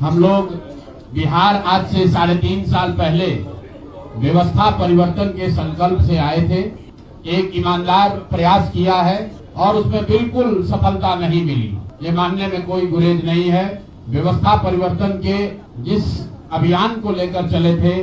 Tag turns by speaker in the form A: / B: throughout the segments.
A: हम लोग बिहार आज से 3.5 साल पहले व्यवस्था परिवर्तन के संकल्प से आए थे। एक ईमानदार प्रयास किया है और उसमें बिल्कुल सफलता नहीं मिली, ये मानने में कोई गुरेज नहीं है। व्यवस्था परिवर्तन के जिस अभियान को लेकर चले थे,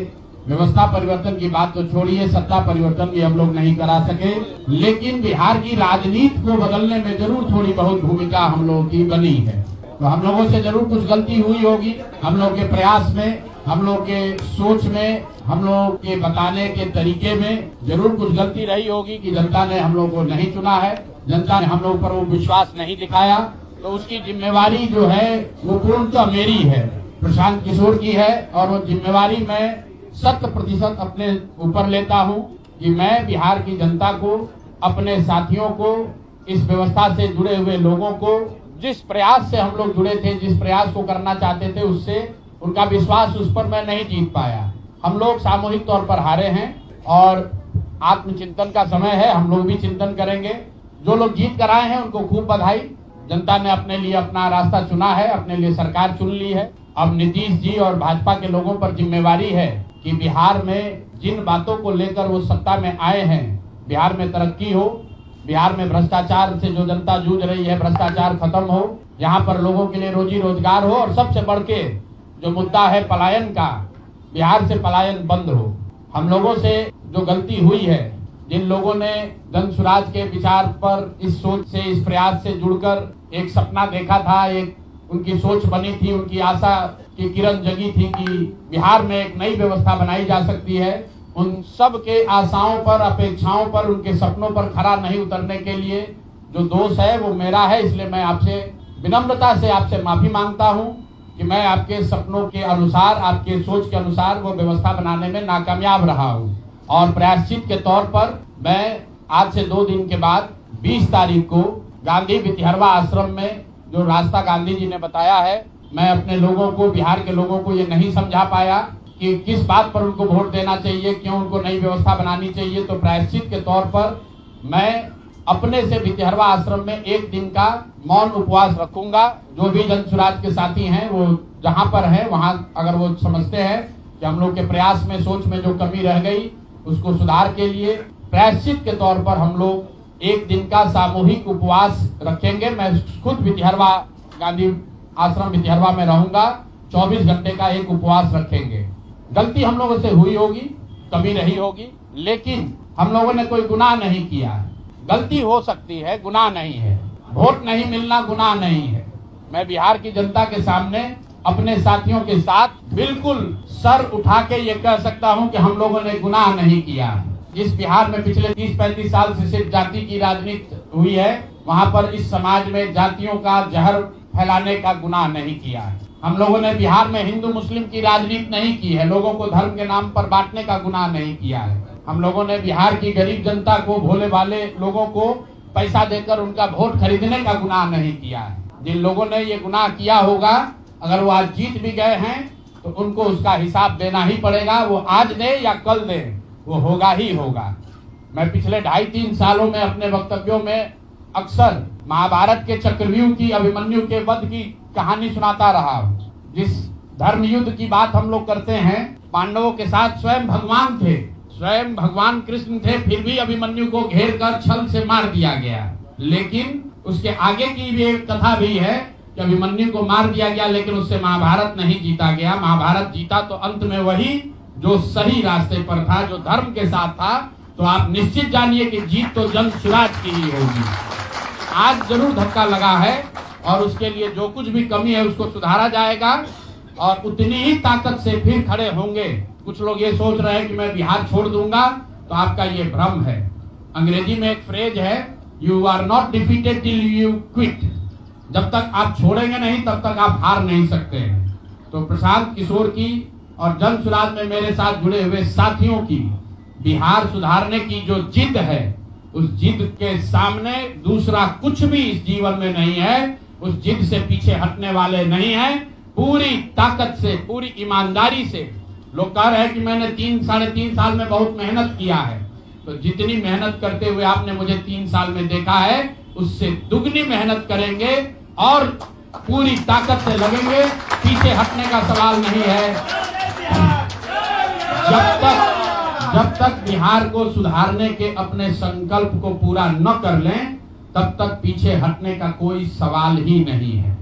A: व्यवस्था परिवर्तन की बात तो छोड़िए, सत्ता परिवर्तन भी हम लोग नहीं करा सके, लेकिन बिहार की राजनीति को बदलने में जरूर थोड़ी बहुत भूमिका हम लोगों की बनी है। तो हम लोगों से जरूर कुछ गलती हुई होगी, हम लोग के प्रयास में, हम लोग के सोच में, हम लोग के बताने के तरीके में जरूर कुछ गलती रही होगी कि जनता ने हम लोग को नहीं चुना है, जनता ने हम लोग पर वो विश्वास नहीं दिखाया। तो उसकी जिम्मेवारी जो है वो पूर्णतः मेरी है, प्रशांत किशोर की है, और वो जिम्मेवारी मैं 100% अपने ऊपर लेता हूं कि मैं बिहार की जनता को, अपने साथियों को, इस व्यवस्था से जुड़े हुए लोगों को, जिस प्रयास से हम लोग जुड़े थे, जिस प्रयास को करना चाहते थे, उससे उनका विश्वास उस पर मैं नहीं जीत पाया। हम लोग सामूहिक तौर पर हारे हैं और आत्मचिंतन का समय है, हम लोग भी चिंतन करेंगे। जो लोग जीत कर आए हैं उनको खूब बधाई, जनता ने अपने लिए अपना रास्ता चुना है, अपने लिए सरकार चुन ली है। अब नीतीश जी और भाजपा के लोगों पर जिम्मेवारी है कि बिहार में जिन बातों को लेकर वो सत्ता में आए हैं, बिहार में तरक्की हो, बिहार में भ्रष्टाचार से जो जनता जूझ रही है, भ्रष्टाचार खत्म हो, यहाँ पर लोगों के लिए रोजी रोजगार हो, और सबसे बढ़ के जो मुद्दा है पलायन का, बिहार से पलायन बंद हो। हम लोगों से जो गलती हुई है, जिन लोगों ने जन स्वराज के विचार पर, इस सोच से, इस प्रयास से जुड़कर एक सपना देखा था, एक उनकी सोच बनी थी, उनकी आशा की किरण जगी थी कि बिहार में एक नई व्यवस्था बनाई जा सकती है, उन सब के आशाओं पर, अपेक्षाओं पर, उनके सपनों पर खरा नहीं उतरने के लिए जो दोष है वो मेरा है। इसलिए मैं आपसे विनम्रता से आपसे माफी मांगता हूं कि मैं आपके सपनों के अनुसार, आपके सोच के अनुसार वो व्यवस्था बनाने में नाकामयाब रहा हूं। और प्रायश्चित के तौर पर मैं आज से 2 दिन के बाद 20 तारीख को गांधी वितिहरवा आश्रम में, जो रास्ता गांधी जी ने बताया है, मैं अपने लोगों को, बिहार के लोगों को ये नहीं समझा पाया कि किस बात पर उनको वोट देना चाहिए, क्यों उनको नई व्यवस्था बनानी चाहिए। तो प्रायश्चित के तौर पर मैं अपने से वितिहरवा आश्रम में 1 दिन का मौन उपवास रखूंगा। जो भी जन स्वराज के साथी हैं वो जहां पर हैं, वहां अगर वो समझते हैं कि हम लोग के प्रयास में, सोच में जो कमी रह गई, उसको सुधार के लिए प्रायश्चित के तौर पर हम लोग 1 दिन का सामूहिक उपवास रखेंगे। मैं खुद वितिहरवा, गांधी आश्रम वितिहरवा में रहूंगा, 24 घंटे का एक उपवास रखेंगे। गलती हम लोगों से हुई होगी, कमी रही होगी, लेकिन हम लोगों ने कोई गुनाह नहीं किया है। गलती हो सकती है, गुनाह नहीं है। वोट नहीं मिलना गुनाह नहीं है। मैं बिहार की जनता के सामने अपने साथियों के साथ बिल्कुल सर उठा के ये कह सकता हूं कि हम लोगों ने गुनाह नहीं किया। जिस बिहार में पिछले 30-35 साल से सिर्फ जाति की राजनीति हुई है, वहां पर इस समाज में जातियों का जहर फैलाने का गुनाह नहीं किया है। हम लोगों ने बिहार में हिंदू मुस्लिम की राजनीति नहीं की है, लोगों को धर्म के नाम पर बांटने का गुनाह नहीं किया है। हम लोगों ने बिहार की गरीब जनता को, भोले वाले लोगों को पैसा देकर उनका वोट खरीदने का गुनाह नहीं किया है। जिन लोगों ने ये गुनाह किया होगा, अगर वो आज जीत भी गए हैं तो उनको उसका हिसाब देना ही पड़ेगा। वो आज दे या कल दे, वो होगा ही होगा। मैं पिछले 2.5-3 सालों में अपने वक्तव्यों में अक्सर महाभारत के चक्रव्यूह की, अभिमन्यु के वध की कहानी सुनाता रहा हूँ। जिस धर्म युद्ध की बात हम लोग करते हैं, पांडवों के साथ स्वयं भगवान थे, स्वयं भगवान कृष्ण थे, फिर भी अभिमन्यु को घेर कर छल से मार दिया गया। लेकिन उसके आगे की भी एक कथा भी है कि अभिमन्यु को मार दिया गया, लेकिन उससे महाभारत नहीं जीता गया। महाभारत जीता तो अंत में वही जो सही रास्ते पर था, जो धर्म के साथ था। तो आप निश्चित जानिए कि जीत तो जन स्वराज की ही होगी। आज जरूर धक्का लगा है और उसके लिए जो कुछ भी कमी है उसको सुधारा जाएगा और उतनी ही ताकत से फिर खड़े होंगे। कुछ लोग ये सोच रहे हैं कि मैं बिहार छोड़ दूंगा, तो आपका ये भ्रम है। अंग्रेजी में एक फ्रेज है, you are not defeated till you quit. जब तक आप छोड़ेंगे नहीं तब तक आप हार नहीं सकते हैं। तो प्रशांत किशोर की और जन स्वराज में मेरे साथ जुड़े हुए साथियों की बिहार सुधारने की जो जिद है, उस जिद के सामने दूसरा कुछ भी इस जीवन में नहीं है। उस जिद से पीछे हटने वाले नहीं है। पूरी ताकत से, पूरी ईमानदारी से। लोग कह रहे हैं कि मैंने 3-3.5 साल में बहुत मेहनत किया है, तो जितनी मेहनत करते हुए आपने मुझे 3 साल में देखा है, उससे दुगनी मेहनत करेंगे और पूरी ताकत से लगेंगे, पीछे हटने का सवाल नहीं है। जब तक बिहार को सुधारने के अपने संकल्प को पूरा न कर लें, तब तक पीछे हटने का कोई सवाल ही नहीं है।